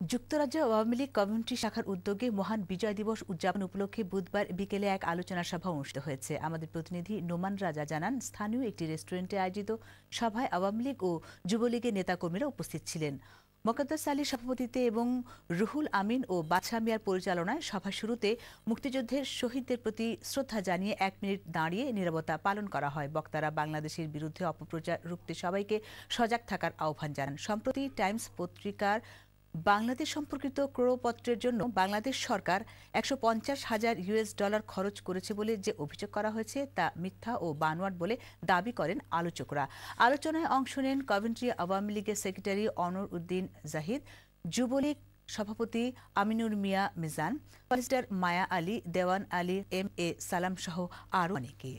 যুক্তরাজ্য আওয়ামী লীগ কমিউনিটি শাখার উদ্যোগে মহান বিজয় দিবস উদযাপন উপলক্ষে বুধবার বিকেলে এক আলোচনা সভা অনুষ্ঠিত হয়েছে। আমাদের প্রতিনিধি নোমান রাজা জানান, স্থানীয় একটি রেস্টুরেন্টে আয়োজিত সভায় আওয়ামী লীগ ও যুবলীগের নেতাকর্মীরা উপস্থিত ছিলেন। মোকাদ্দাস আলীর সভাপতিত্বে এবং রুহুল আমিন ও বাদশা মিয়ার পরিচালনায় সভা শুরুতে মুক্তিযুদ্ধের শহীদদের প্রতি শ্রদ্ধা জানিয়ে 1 মিনিট দাঁড়িয়ে নীরবতা পালন করা হয়। বক্তারা বাংলাদেশের বিরুদ্ধে অপপ্রচার রুখতে সবাইকে সজাগ থাকার আহ্বান জানান। সম্প্রতি টাইমস পত্রিকার বাংলাদেশ সম্পর্কিত ক্রয়পত্রের জন্য বাংলাদেশ সরকার $150,000 খরচ করেছে বলে যে অভিযোগ করা হয়েছে তা মিথ্যা ও বানোয়াট বলে দাবি করেন আলোচকরা। আলোচনায় অংশ নেন কভেন্ট্রি আওয়ামী লীগের সেক্রেটারি অনর উদ্দিন জাহিদ, যুবলীগ সভাপতি আমিনুর মিয়া Mizan, barrister Maya Ali, Dewan Ali, M A সালাম সহ আরও অনেকে।